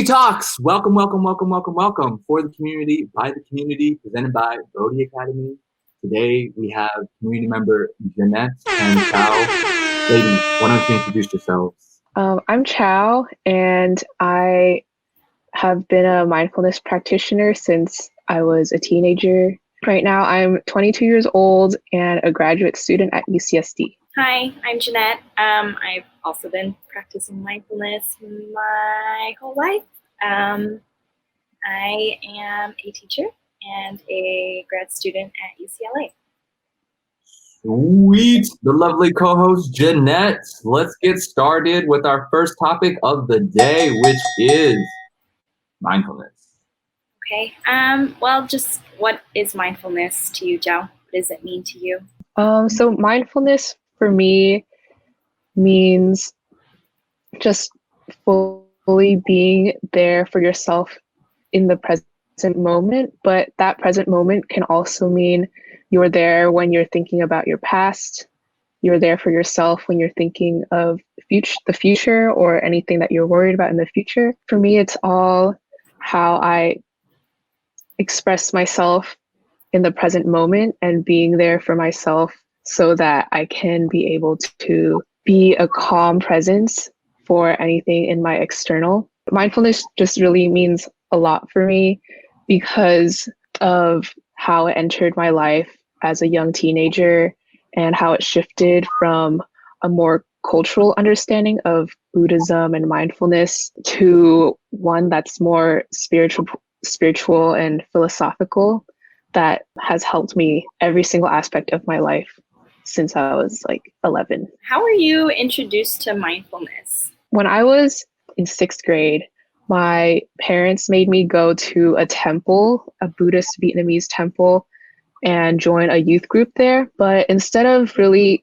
Talks. Welcome, welcome, welcome, welcome, welcome. For the community, by the community, presented by Bodhi Academy. Today we have community member Jeanette and Chau. Ladies, why don't you introduce yourselves? I'm Chau, and I have been a mindfulness practitioner since I was a teenager. Right now, I'm 22 years old and a graduate student at UCSD. Hi, I'm Jeanette. I've also been practicing mindfulness my whole life. I am a teacher and a grad student at UCLA. Sweet. The lovely co-host Jeanette. Let's get started with our first topic of the day, which is mindfulness. Okay. Well, just what is mindfulness to you, Chau? What does it mean to you? So mindfulness for me means just fully being there for yourself in the present moment, but that present moment can also mean you're there when you're thinking about your past. You're there for yourself when you're thinking of the future or anything that you're worried about in the future. For me, it's all how I express myself in the present moment and being there for myself so that I can be able to be a calm presence for anything in my external. Mindfulness just really means a lot for me because of how it entered my life as a young teenager and how it shifted from a more cultural understanding of Buddhism and mindfulness to one that's more spiritual and philosophical that has helped me every single aspect of my life since I was like 11. How were you introduced to mindfulness? When I was in 6th grade, my parents made me go to a temple, a Buddhist Vietnamese temple, and join a youth group there. But instead of really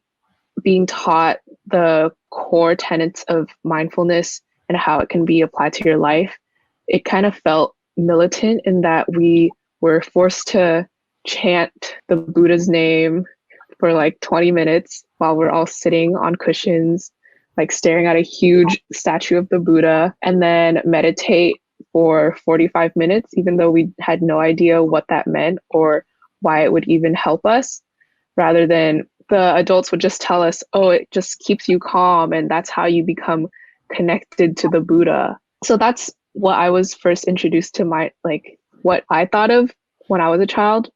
being taught the core tenets of mindfulness and how it can be applied to your life, it kind of felt militant in that we were forced to chant the Buddha's name for like 20 minutes while we're all sitting on cushions, like staring at a huge statue of the Buddha, and then meditate for 45 minutes, even though we had no idea what that meant or why it would even help us, rather than the adults would just tell us, oh, it just keeps you calm and that's how you become connected to the Buddha. So that's what I was first introduced to what I thought of when I was a child.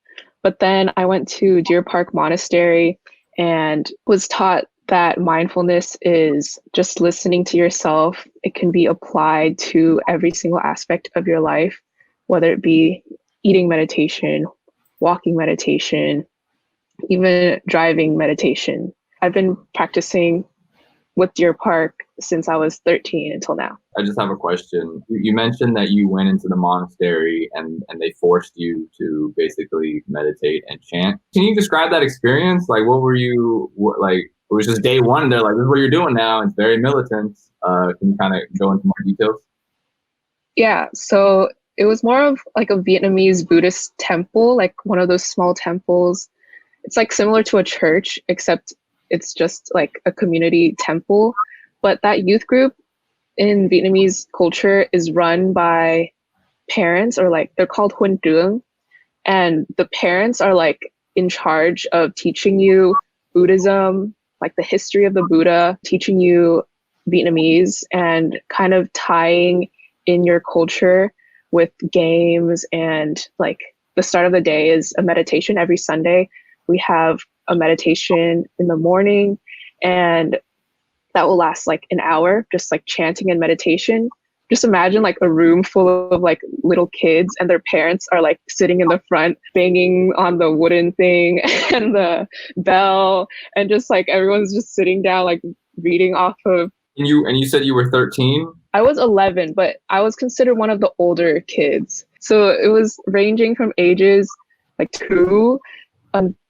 But then I went to Deer Park Monastery and was taught that mindfulness is just listening to yourself. It can be applied to every single aspect of your life, whether it be eating meditation, walking meditation, even driving meditation. I've been practicing with Deer Park since I was 13 until now. I just have a question. You mentioned that you went into the monastery and they forced you to basically meditate and chant. Can you describe that experience? Like, what were you, it was just day one and they're like, this is what you're doing now. It's very militant. Can you kind of go into more details? Yeah, so it was more of like a Vietnamese Buddhist temple, like one of those small temples. It's like similar to a church, except it's just like a community temple. But that youth group in Vietnamese culture is run by parents, or like they're called Huân Trường. And the parents are like in charge of teaching you Buddhism, like the history of the Buddha, teaching you Vietnamese and kind of tying in your culture with games. And like the start of the day is a meditation every Sunday. We have a meditation in the morning and that will last like an hour, just like chanting and meditation. Just imagine like a room full of like little kids and their parents are like sitting in the front, banging on the wooden thing and the bell, and just like everyone's just sitting down, like reading off of. And you said you were 13? I was 11, but I was considered one of the older kids. So it was ranging from ages like 2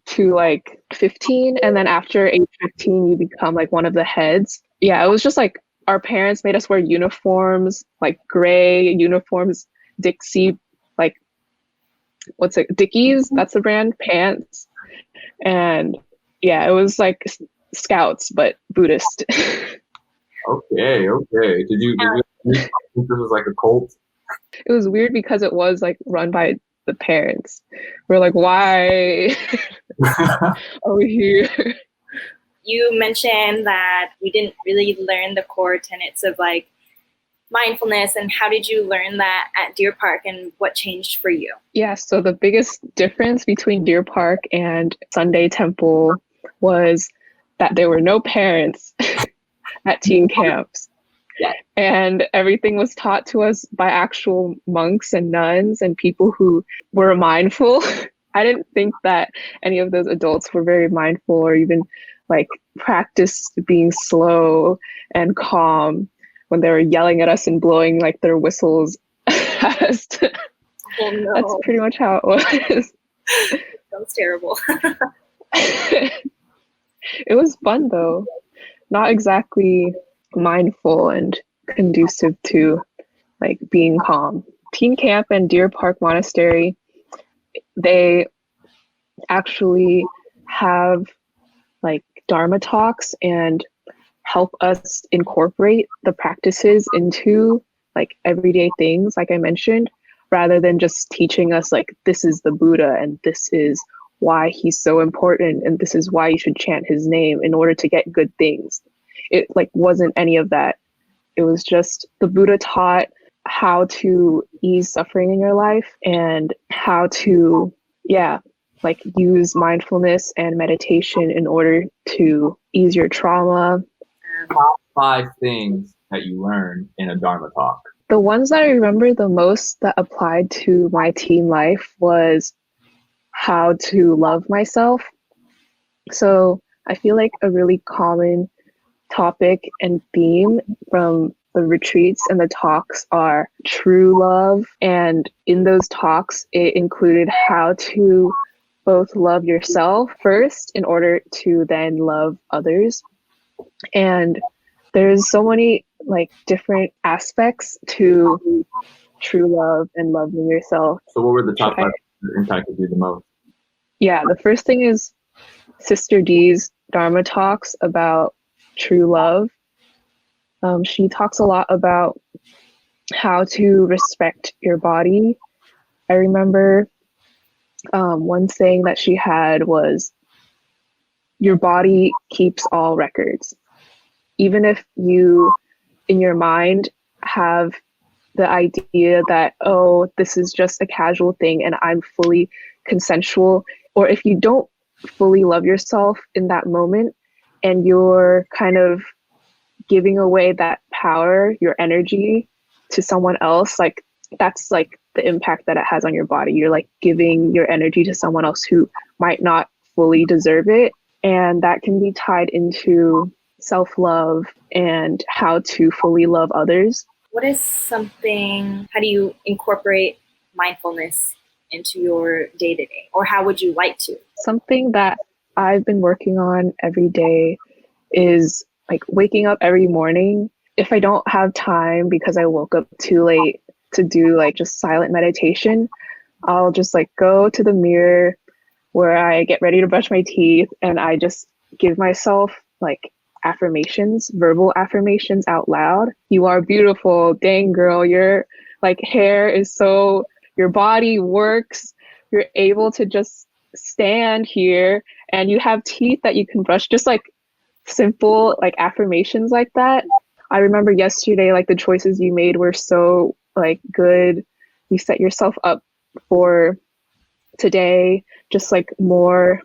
to like 15. And then after age 15, you become like one of the heads. Yeah, it was just like our parents made us wear uniforms, like gray uniforms, Dixie, like Dickies, that's the brand, pants. And yeah, it was like scouts, but Buddhist. Okay. Did you think this was like a cult? It was weird because it was like run by the parents. We're like, why are we here? You mentioned that we didn't really learn the core tenets of like mindfulness, and how did you learn that at Deer Park, and what changed for you? Yeah, so the biggest difference between Deer Park and Sunday Temple was that there were no parents at teen camps. Yeah. And everything was taught to us by actual monks and nuns and people who were mindful. I didn't think that any of those adults were very mindful or even like practiced being slow and calm when they were yelling at us and blowing like their whistles at us. Oh no. That's pretty much how it was. That was terrible. It was fun though. Not exactly mindful and conducive to like being calm. Teen Camp and Deer Park Monastery, they actually have like Dharma talks and help us incorporate the practices into like everyday things, like I mentioned, rather than just teaching us like this is the Buddha and this is why he's so important and this is why you should chant his name in order to get good things. It like wasn't any of that. It was just the Buddha taught how to ease suffering in your life and how to, like use mindfulness and meditation in order to ease your trauma. Top 5 things that you learned in a Dharma talk. The ones that I remember the most that applied to my teen life was how to love myself. So I feel like a really common topic and theme from the retreats and the talks are true love. And in those talks, it included how to both love yourself first in order to then love others. And there's so many like different aspects to true love and loving yourself. So what were the top 5 that impacted you the most? Yeah, the first thing is Sister D's Dharma talks about true love. She talks a lot about how to respect your body. I remember one saying that she had was, your body keeps all records. Even if you, in your mind, have the idea that, oh, this is just a casual thing and I'm fully consensual, or if you don't fully love yourself in that moment and you're kind of giving away that power, your energy to someone else, like that's like the impact that it has on your body. You're like giving your energy to someone else who might not fully deserve it. And that can be tied into self-love and how to fully love others. What is something, how do you incorporate mindfulness into your day-to-day, or how would you like to? Something that I've been working on every day is like waking up every morning. If I don't have time because I woke up too late to do like just silent meditation, I'll just like go to the mirror where I get ready to brush my teeth and I just give myself like affirmations, verbal affirmations out loud. You are beautiful. Dang girl, your like hair is so, your body works. You're able to just stand here and you have teeth that you can brush. Just like simple like affirmations like that. I remember yesterday, like the choices you made were so like good. You set yourself up for today, just like more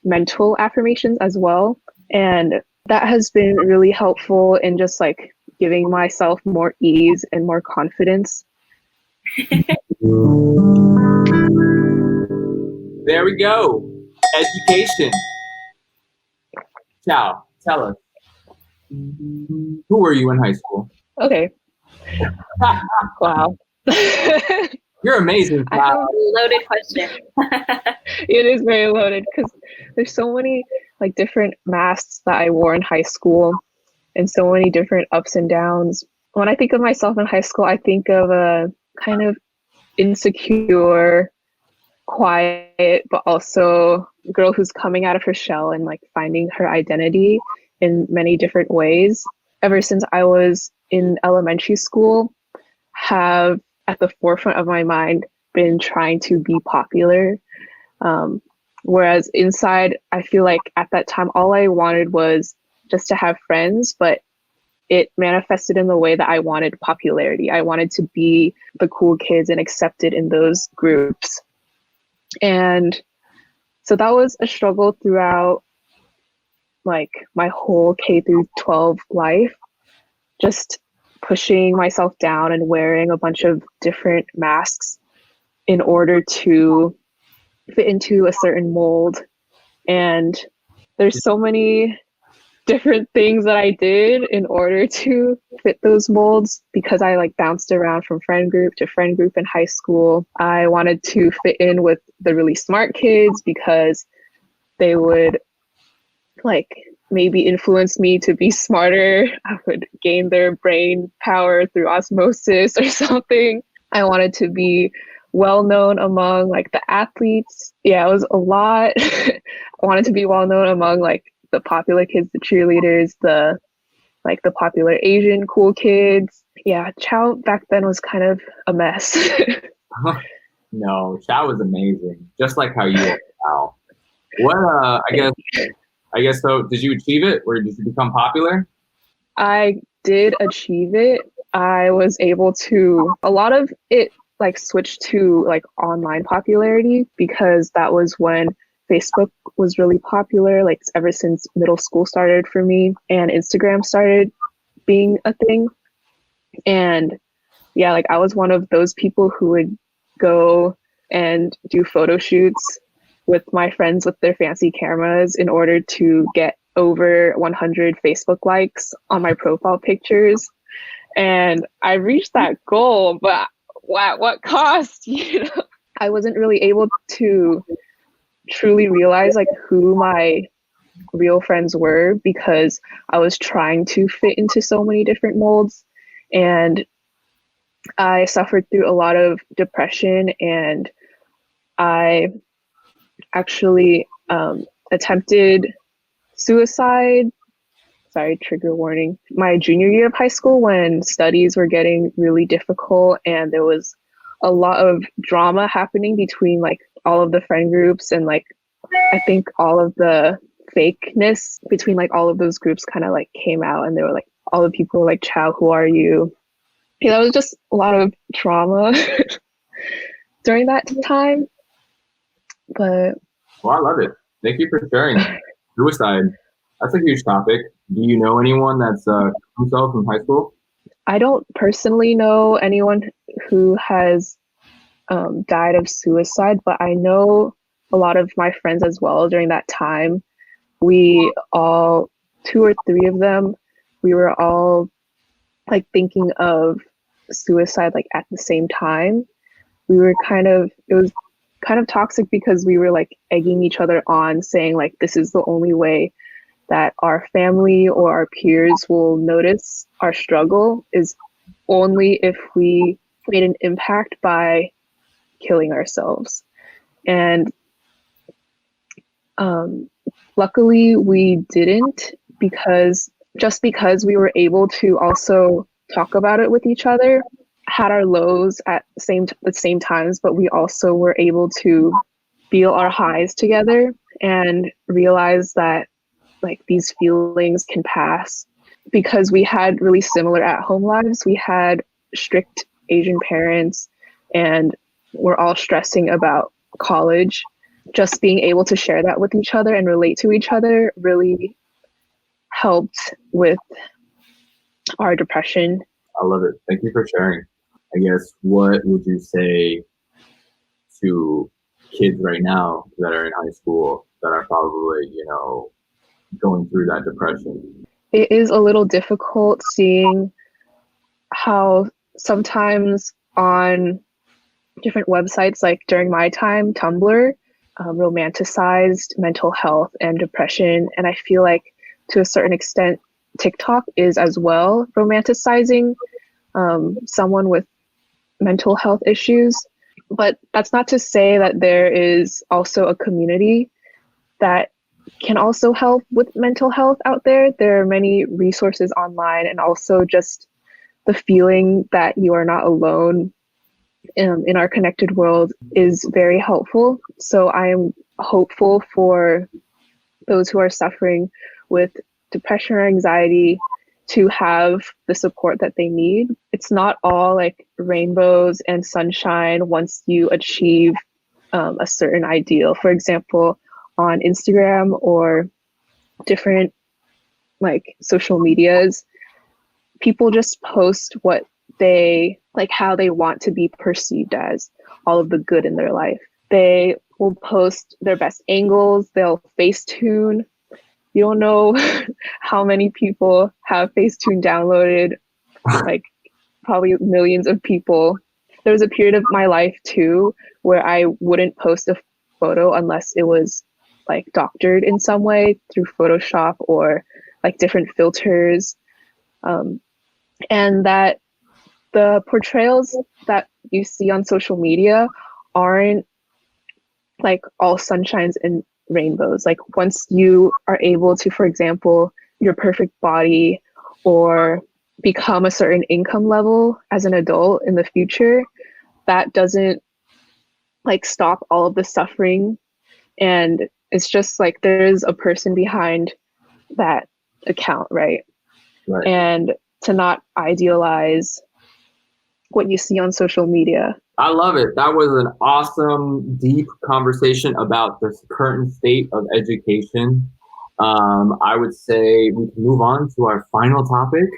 mental affirmations as well. And that has been really helpful in just like giving myself more ease and more confidence. There we go. Education. Chau, tell us. Who were you in high school? Okay. Wow. You're amazing. Wow. Loaded question. It is very loaded because there's so many like different masks that I wore in high school and so many different ups and downs. When I think of myself in high school, I think of a kind of insecure, quiet, but also girl who's coming out of her shell and like finding her identity in many different ways. Ever since I was in elementary school, have at the forefront of my mind been trying to be popular. Whereas inside, I feel like at that time, all I wanted was just to have friends, but it manifested in the way that I wanted popularity. I wanted to be the cool kids and accepted in those groups. And so that was a struggle throughout like my whole K through 12 life, just pushing myself down and wearing a bunch of different masks in order to fit into a certain mold. And there's so many different things that I did in order to fit those molds because I like bounced around from friend group to friend group in high school. I wanted to fit in with the really smart kids because they would like maybe influence me to be smarter. I would gain their brain power through osmosis or something. I wanted to be well known among like the athletes. Yeah, it was a lot. I wanted to be well known among like the popular kids, the cheerleaders, the popular Asian cool kids. Yeah, Chau back then was kind of a mess. No, Chau was amazing, just like how you are now. What I guess so. Did you achieve it, or did you become popular? I did achieve it. I was able to, a lot of it like switched to like online popularity because that was when Facebook was really popular, like ever since middle school started for me, and Instagram started being a thing. And yeah, like I was one of those people who would go and do photo shoots with my friends with their fancy cameras in order to get over 100 Facebook likes on my profile pictures. And I reached that goal, but at what cost? You know, I wasn't really able to truly realize like who my real friends were because I was trying to fit into so many different molds. And I suffered through a lot of depression, and I actually attempted suicide. Sorry, trigger warning. My junior year of high school when studies were getting really difficult and there was a lot of drama happening between like all of the friend groups, and like I think all of the fakeness between like all of those groups kind of like came out, and they were like all the people were like, Chau, who are you? Yeah, that was just a lot of trauma during that time. But Well, I love it. Thank you for sharing. Suicide. That's a huge topic. Do you know anyone that's himself from high school? I don't personally know anyone who has died of suicide, but I know a lot of my friends as well during that time. We all, two or three of them, we were all like thinking of suicide like at the same time. We were it was kind of toxic because we were like egging each other on, saying like this is the only way that our family or our peers will notice our struggle is only if we made an impact by killing ourselves. And luckily we didn't, because we were able to also talk about it with each other, had our lows at the same times, but we also were able to feel our highs together and realize that like these feelings can pass. Because we had really similar at-home lives. We had strict Asian parents and we're all stressing about college. Just being able to share that with each other and relate to each other really helped with our depression. I love it. Thank you for sharing. I guess, what would you say to kids right now that are in high school that are probably, going through that depression? It is a little difficult seeing how sometimes on different websites, like during my time, Tumblr, romanticized mental health and depression. And I feel like to a certain extent, TikTok is as well romanticizing someone with mental health issues. But that's not to say that there is also a community that can also help with mental health out there. There are many resources online, and also just the feeling that you are not alone in our connected world is very helpful. So I am hopeful for those who are suffering with depression or anxiety to have the support that they need. It's not all like rainbows and sunshine once you achieve a certain ideal. For example, on Instagram or different like social medias, people just post what they like, how they want to be perceived as, all of the good in their life. They will post their best angles, they'll Facetune. You don't know how many people have Facetune downloaded, like probably millions of people. There was a period of my life too where I wouldn't post a photo unless it was like doctored in some way through Photoshop or like different filters. And that the portrayals that you see on social media aren't like all sunshines and rainbows. Like once you are able to, for example, your perfect body or become a certain income level as an adult in the future, that doesn't like stop all of the suffering. And it's just like there's a person behind that account, right? Right. And to not idealize what you see on social media. I love it. That was an awesome, deep conversation about the current state of education. I would say we can move on to our final topic.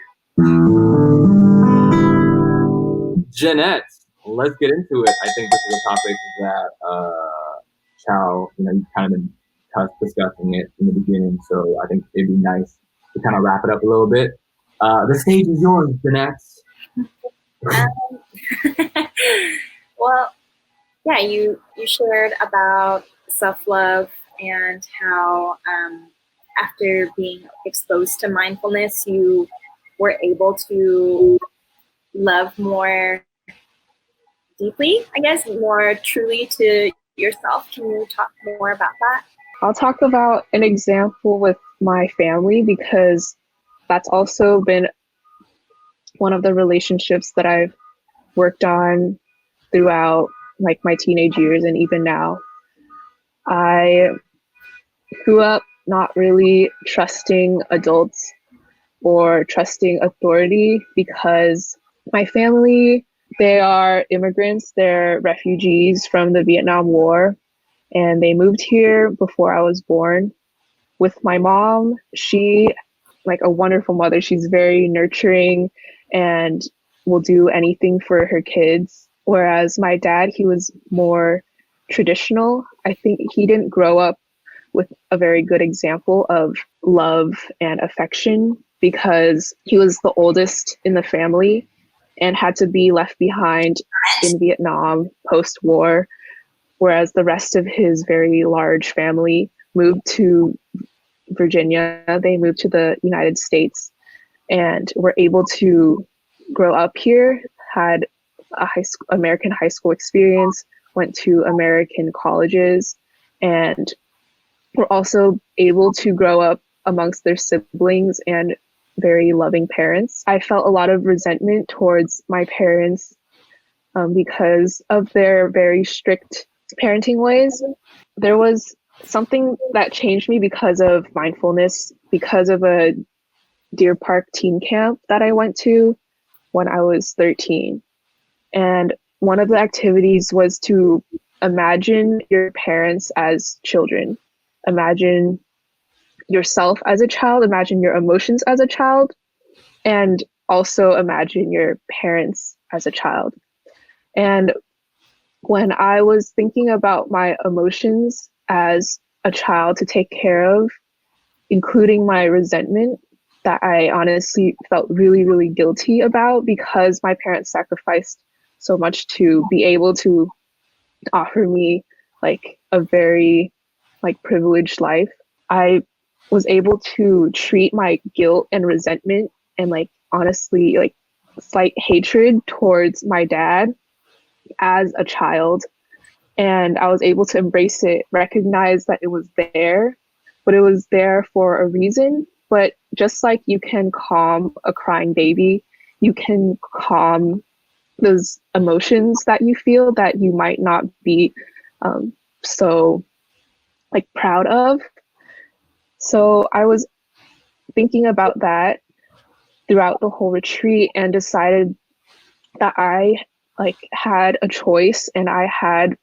Jeanette, let's get into it. I think this is a topic that Chau, you kind of been discussing it in the beginning, so I think it'd be nice to kind of wrap it up a little bit. The stage is yours, Jeanette. Well, yeah, you shared about self-love and how after being exposed to mindfulness, you were able to love more deeply, I guess, more truly to yourself. Can you talk more about that? I'll talk about an example with my family because that's also been one of the relationships that I've worked on throughout like my teenage years and even now. I grew up not really trusting adults or trusting authority because my family, they are immigrants, they're refugees from the Vietnam War, and they moved here before I was born. With my mom, she like a wonderful mother. She's very nurturing and will do anything for her kids. Whereas my dad, he was more traditional. I think he didn't grow up with a very good example of love and affection because he was the oldest in the family and had to be left behind in Vietnam post-war, whereas the rest of his very large family moved to Virginia. They moved to the United States and were able to grow up here, had a American high school experience, went to American colleges, and were also able to grow up amongst their siblings and very loving parents. I felt a lot of resentment towards my parents because of their very strict parenting ways. There was something that changed me because of mindfulness, because of a Deer Park teen camp that I went to when I was 13. And one of the activities was to imagine your parents as children. Imagine yourself as a child, imagine your emotions as a child, and also imagine your parents as a child. And when I was thinking about my emotions as a child to take care of, including my resentment that I honestly felt really, really guilty about because my parents sacrificed so much to be able to offer me like a very like privileged life. I was able to treat my guilt and resentment and like honestly like slight hatred towards my dad as a child. And I was able to embrace it, recognize that it was there, but it was there for a reason. But just like you can calm a crying baby, you can calm those emotions that you feel that you might not be so like proud of. So I was thinking about that throughout the whole retreat and decided that I like had a choice and I had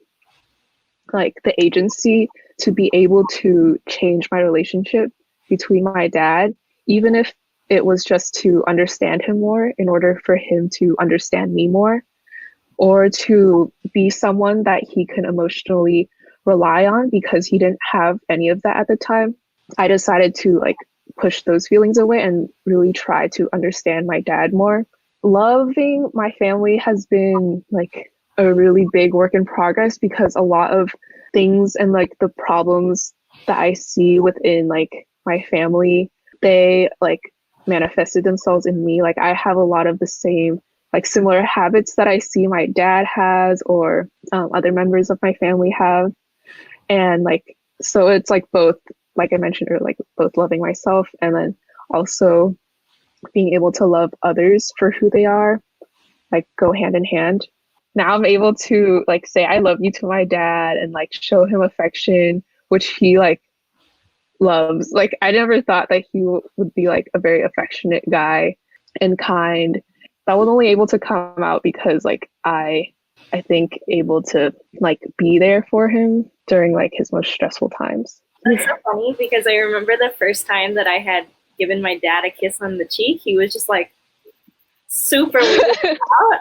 like the agency to be able to change my relationship between my dad, even if it was just to understand him more in order for him to understand me more, or to be someone that he can emotionally rely on because he didn't have any of that at the time. I decided to like push those feelings away and really try to understand my dad more. Loving my family has been like a really big work in progress because a lot of things and like the problems that I see within like my family, they like manifested themselves in me. Like I have a lot of the same like similar habits that I see my dad has or other members of my family have. And like, so it's like both, like I mentioned, or like both loving myself and then also being able to love others for who they are, like go hand in hand. Now I'm able to like say I love you to my dad and like show him affection, which he like loves. Like I never thought that he would be like a very affectionate guy and kind. That was only able to come out because like I think able to like be there for him during like his most stressful times. That's so funny because I remember the first time that I had given my dad a kiss on the cheek, he was just like super weirded out.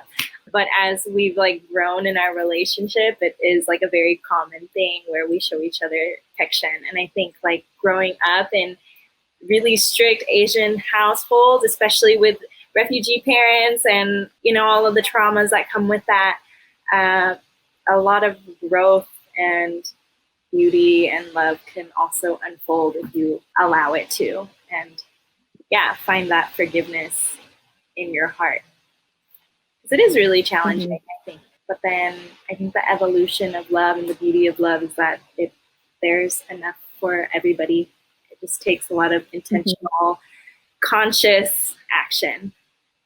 But as we've like grown in our relationship, it is like a very common thing where we show each other affection. And I think like growing up in really strict Asian households, especially with refugee parents and, you know, all of the traumas that come with that, a lot of growth and beauty and love can also unfold if you allow it to. And yeah, find that forgiveness in your heart. Because it is really challenging, I think. But then I think the evolution of love and the beauty of love is that there's enough for everybody. It just takes a lot of intentional, conscious action.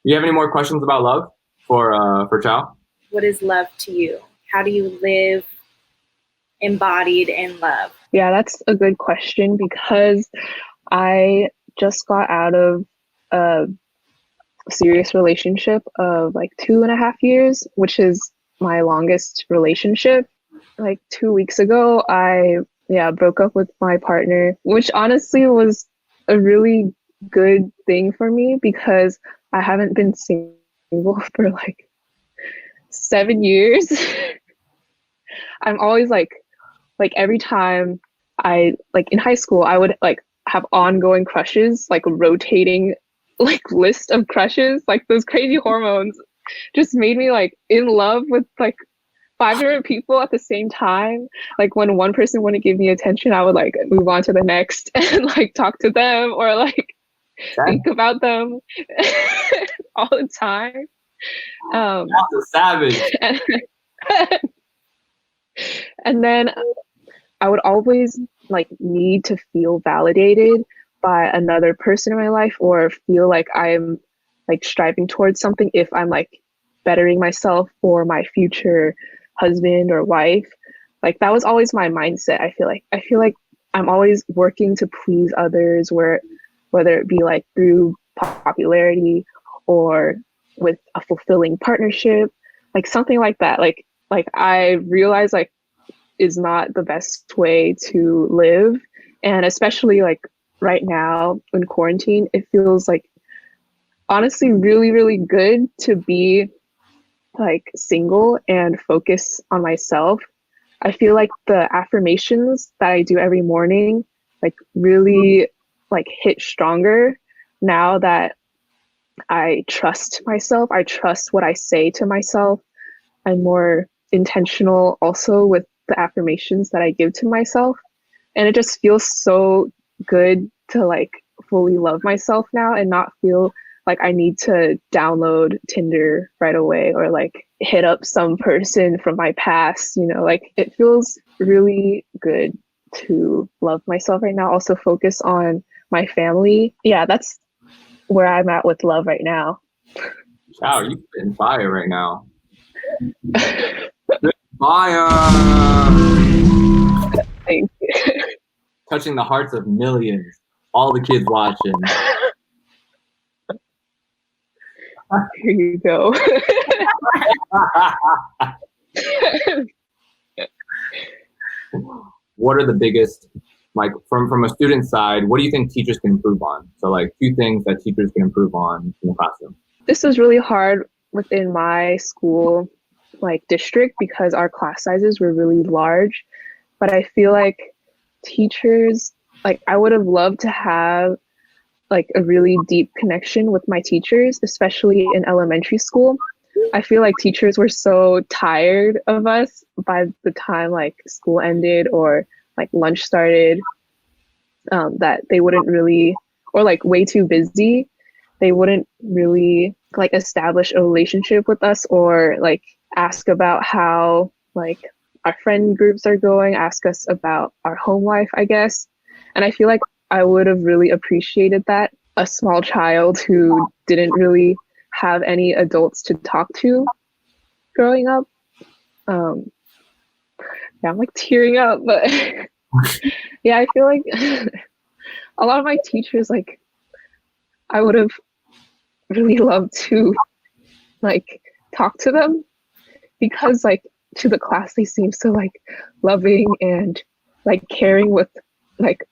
Do you have any more questions about love for Chau? What is love to you? How do you live embodied in love? Yeah, that's a good question because I just got out of a serious relationship of like 2.5 years, which is my longest relationship. Like 2 weeks ago, I broke up with my partner, which honestly was a really good thing for me because I haven't been single for like 7 years. I'm always like every time I like in high school, I would like have ongoing crushes, like rotating like list of crushes, like those crazy hormones just made me like in love with like 500 people at the same time. Like when one person wouldn't give me attention, I would like move on to the next and like talk to them or like think about them all the time. That's a savage. And then I would always like need to feel validated by another person in my life or feel like I'm like striving towards something if I'm like bettering myself for my future husband or wife. Like that was always my mindset. I feel like I'm always working to please others, whether it be like through popularity or with a fulfilling partnership, like something like that. Like I realize like is not the best way to live. And especially like right now in quarantine, it feels like honestly really, really good to be like single and focus on myself. I feel like the affirmations that I do every morning like really like hit stronger now that I trust myself. I trust what I say to myself. I'm more intentional also with the affirmations that I give to myself. And it just feels so good to like fully love myself now and not feel like I need to download Tinder right away or like hit up some person from my past, you know, like it feels really good to love myself right now. Also focus on my family. Yeah, that's where I'm at with love right now. Chau, you've been fire right now. Fire! Thank you. Touching the hearts of millions. All the kids watching. Here you go. What are the biggest, like from a student side, what do you think teachers can improve on? So like 2 things that teachers can improve on in the classroom. This was really hard within my school district because our class sizes were really large. But I feel like teachers, I would have loved to have a really deep connection with my teachers, especially in elementary school. I feel like teachers were so tired of us by the time school ended or lunch started, that they wouldn't really, or way too busy, they wouldn't really establish a relationship with us or ask about how our friend groups are going, ask us about our home life, I guess. And I feel like I would have really appreciated that. A small child who didn't really have any adults to talk to growing up. Yeah, I'm tearing up, but yeah, I feel like a lot of my teachers, I would have really loved to talk to them because to the class they seem so loving and caring with like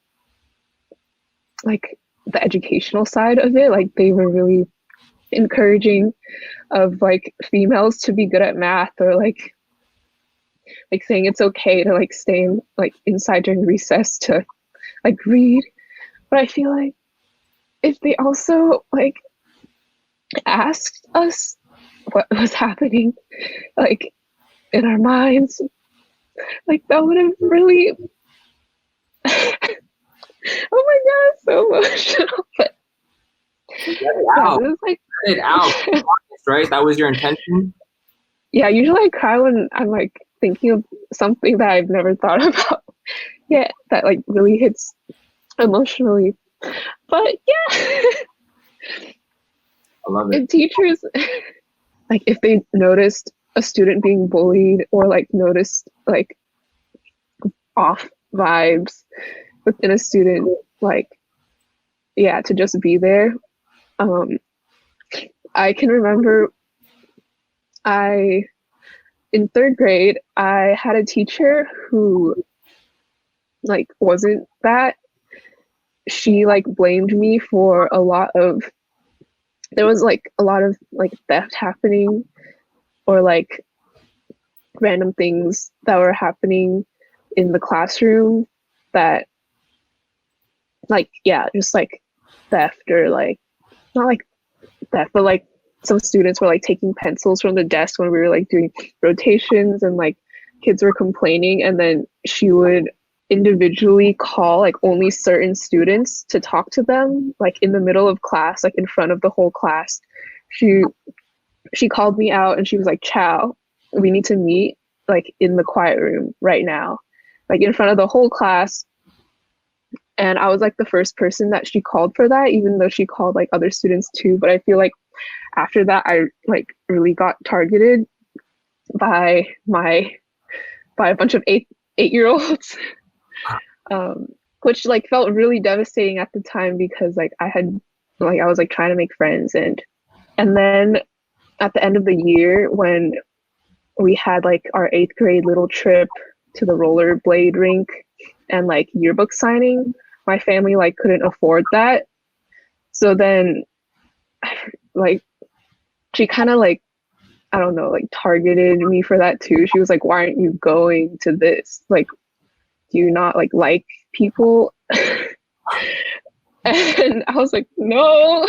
the educational side of it. They were really encouraging of females to be good at math, or saying it's okay to stay in, inside during recess to read. But I feel like if they also asked us what was happening in our minds, that would have really oh my god, so emotional. But Get it out. yeah, it was Get it out. Right? That was your intention? Yeah, usually I cry when I'm thinking of something that I've never thought about yet, that really hits emotionally. But yeah, I love it. and teachers, if they noticed a student being bullied or noticed off vibes within a student, yeah, to just be there. I can remember in 3rd grade, I had a teacher who wasn't that. She blamed me for a lot of, there was a lot of theft happening, or random things that were happening in the classroom that yeah, just theft, or not theft, but some students were taking pencils from the desk when we were doing rotations, and kids were complaining, and then she would individually call only certain students to talk to them in the middle of class, in front of the whole class. She called me out and she was like, "Chau, we need to meet in the quiet room right now," in front of the whole class. And I was the first person that she called for that, even though she called other students too. But I feel after that, I really got targeted by a bunch of 8-year-olds, which felt really devastating at the time, because I had I was trying to make friends, and then at the end of the year, when we had our 8th grade little trip to the rollerblade rink and yearbook signing, my family couldn't afford that. So then she kind of I don't know, targeted me for that too. She was like, "Why aren't you going to this? Do you not like people?" And I was like, "No,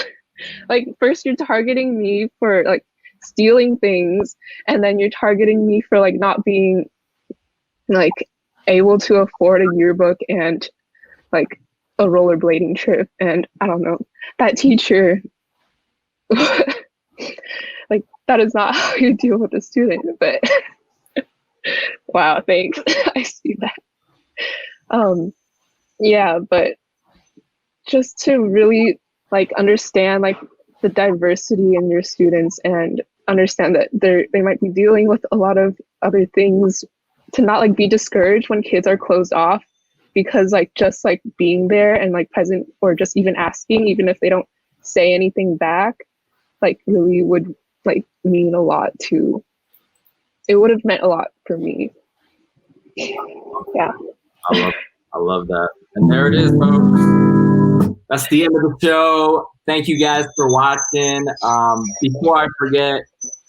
first you're targeting me for stealing things, and then you're targeting me for not being able to afford a yearbook and a rollerblading trip." And I don't know, that teacher, that is not how you deal with a student. But wow, thanks. I see that. Yeah, but just to really understand the diversity in your students, and understand that they might be dealing with a lot of other things, to not like be discouraged when kids are closed off, because like just like being there and like present, or just even asking, even if they don't say anything back, like really would like mean a lot to, it would have meant a lot for me. Yeah. I love that. And there it is, folks. That's the end of the show. Thank you guys for watching. Before I forget,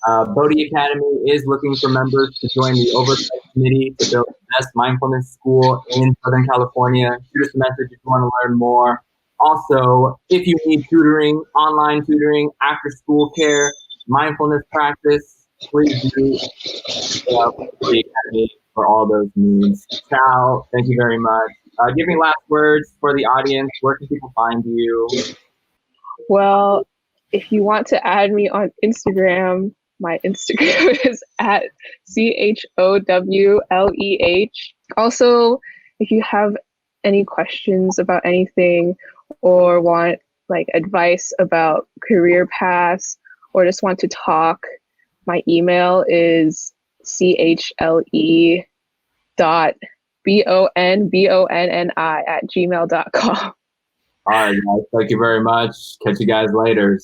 Bodhi Academy is looking for members to join the oversight committee to build the best mindfulness school in Southern California. Shoot us a message if you want to learn more. Also, if you need tutoring, online tutoring, after school care, mindfulness practice, please do Bodhi Academy for all those needs. Chau, thank you very much. Give me last words for the audience. Where can people find you? Well, if you want to add me on Instagram, my Instagram is at CHOWLEH. Also, if you have any questions about anything, or want like advice about career paths, or just want to talk, my email is chle.bonnbonni@gmail.com. All right, guys. Thank you very much. Catch you guys later.